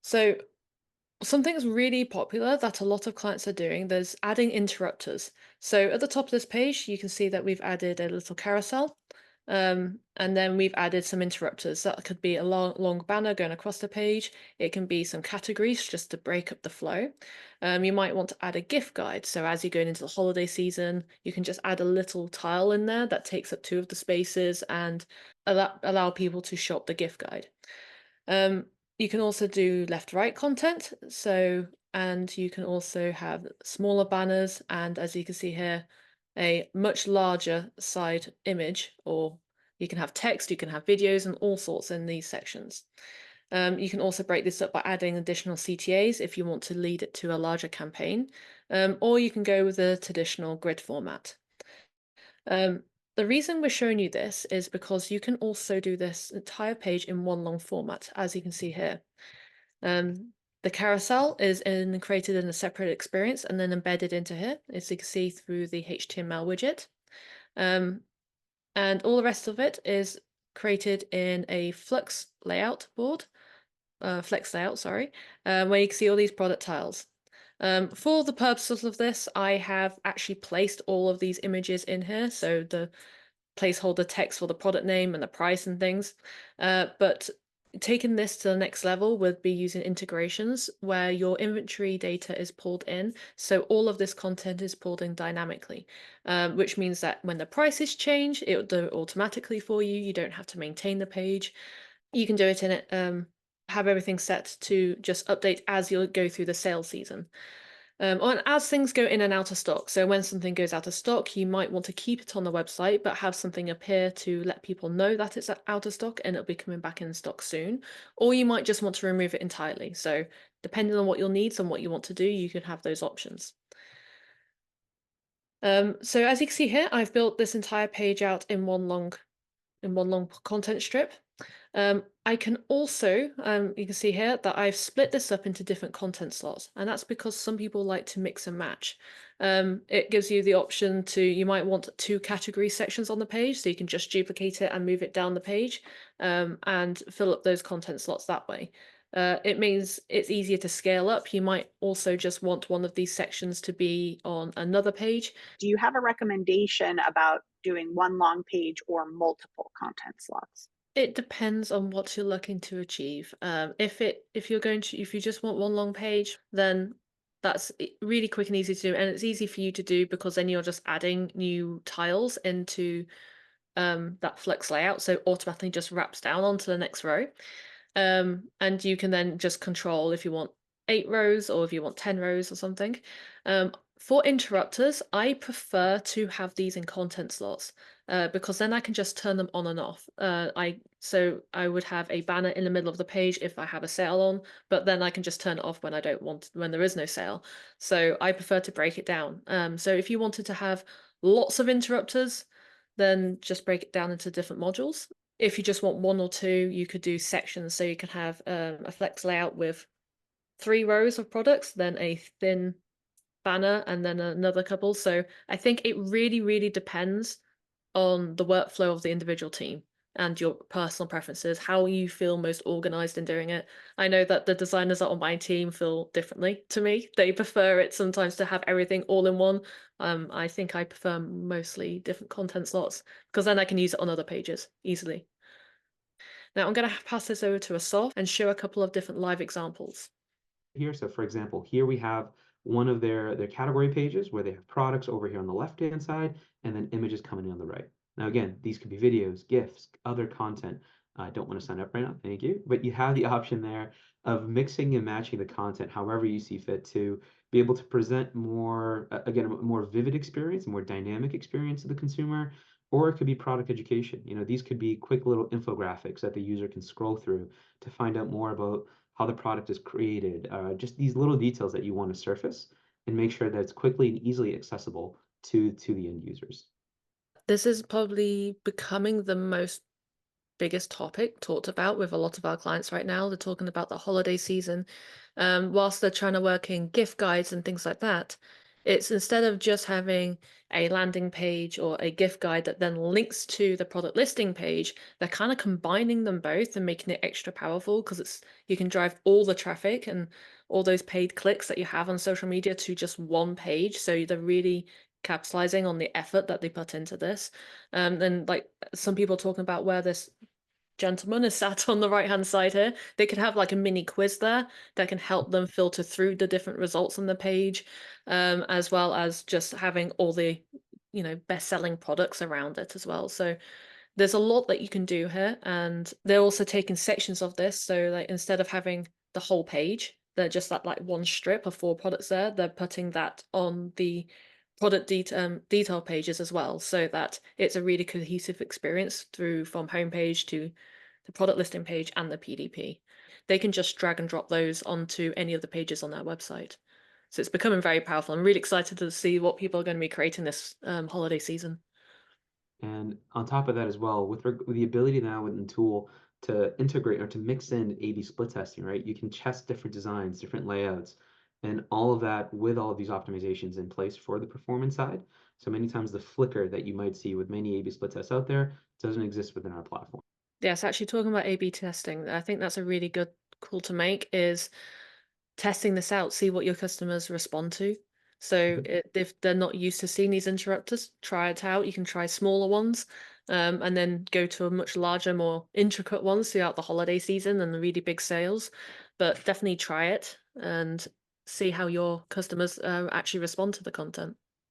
So something's really popular that a lot of clients are doing, there's adding interrupters. So at the top of this page, you can see that we've added a little carousel. And then we've added some interrupters. That could be a long banner going across the page. It can be some categories just to break up the flow. You might want to add a gift guide. So as you're going into the holiday season, you can just add a little tile in there that takes up two of the spaces and allow people to shop the gift guide. Um, you can also do left-right content. And you can also have smaller banners, and as you can see here, a much larger side image, or you can have text, you can have videos, and all sorts in these sections. You can also break this up by adding additional CTAs if you want to lead it to a larger campaign, or you can go with a traditional grid format. Um, the reason we're showing you this is because you can also do this entire page in one long format, as you can see here. The carousel is created in a separate experience and then embedded into here, as you can see through the HTML widget. Um, and all the rest of it is created in a Flux layout board, Flex layout, sorry, where you can see all these product tiles. For the purposes of this, I have actually placed all of these images in here, so the placeholder text for the product name and the price and things. But taking this to the next level would be using integrations where your inventory data is pulled in. So all of this content is pulled in dynamically, which means that when the prices change, it will do it automatically for you. You don't have to maintain the page. You can do it in it, have everything set to just update as you go through the sale season. And as things go in and out of stock, so when something goes out of stock, you might want to keep it on the website, but have something appear to let people know that it's out of stock and it'll be coming back in stock soon. Or you might just want to remove it entirely. So depending on what your needs and what you want to do, you can have those options. So as you can see here, I've built this entire page out in one long content strip. I can also, you can see here that I've split this up into different content slots, and that's because some people like to mix and match. It gives you the option to, you might want two category sections on the page, so you can just duplicate it and move it down the page, and fill up those content slots that way. It means it's easier to scale up. You might also just want one of these sections to be on another page. Do you have a recommendation about doing one long page or multiple content slots? It depends on what you're looking to achieve. If you just want one long page, then that's really quick and easy to do, and it's easy for you to do because then you're just adding new tiles into that Flux layout, so automatically just wraps down onto the next row. And you can then just control if you want 8 rows or if you want 10 rows or something. For interrupters, I prefer to have these in content slots because then I can just turn them on and off. I would have a banner in the middle of the page if I have a sale on, but then I can just turn it off when I don't want, when there is no sale. So I prefer to break it down. So if you wanted to have lots of interrupters, then just break it down into different modules. If you just want one or two, you could do sections. So you can have a flex layout with 3 rows of products, then a thin banner, and then another couple. So I think it really, really depends on the workflow of the individual team and your personal preferences, how you feel most organized in doing it. I know that the designers that are on my team feel differently to me. They prefer it sometimes to have everything all in one. I think I prefer mostly different content slots because then I can use it on other pages easily. Now I'm going to pass this over to Asaf and show a couple of different live examples. Here. So for example, here we have one of their category pages where they have products over here on the left-hand side and then images coming in on the right. Now, again, these could be videos, GIFs, other content. I don't want to sign up right now, thank you. But you have the option there of mixing and matching the content however you see fit to be able to present more, again, a more vivid experience, a more dynamic experience to the consumer, or it could be product education. These could be quick little infographics that the user can scroll through to find out more about how the product is created, just these little details that you want to surface and make sure that it's quickly and easily accessible to the end users. This is probably becoming the most biggest topic talked about with a lot of our clients right now. They're talking about the holiday season. Whilst they're trying to work in gift guides and things like that, It's instead of just having a landing page or a gift guide that then links to the product listing page, they're kind of combining them both and making it extra powerful because you can drive all the traffic and all those paid clicks that you have on social media to just one page. So they're really capitalizing on the effort that they put into this. And like some people talking about where this gentleman is sat on the right hand side here, they could have like a mini quiz there that can help them filter through the different results on the page, as well as just having all the best-selling products around it as well. So there's a lot that you can do here, and they're also taking sections of this. So like instead of having the whole page, they're just like one strip of 4 products there. They're putting that on the product detail pages as well, so that it's a really cohesive experience through from homepage to the product listing page and the PDP. They can just drag and drop those onto any of the pages on their website. So it's becoming very powerful. I'm really excited to see what people are going to be creating this holiday season. And on top of that as well, with the ability now within the tool to integrate or to mix in A/B split testing, right? You can test different designs, different layouts, and all of that with all of these optimizations in place for the performance side. So many times the flicker that you might see with many A/B split tests out there doesn't exist within our platform. Yes, actually talking about A/B testing, I think that's a really good call to make is testing this out, see what your customers respond to. So Mhm. if they're not used to seeing these interrupters, try it out. You can try smaller ones, and then go to a much larger, more intricate ones throughout the holiday season and the really big sales. But definitely try it and see how your customers actually respond to the content.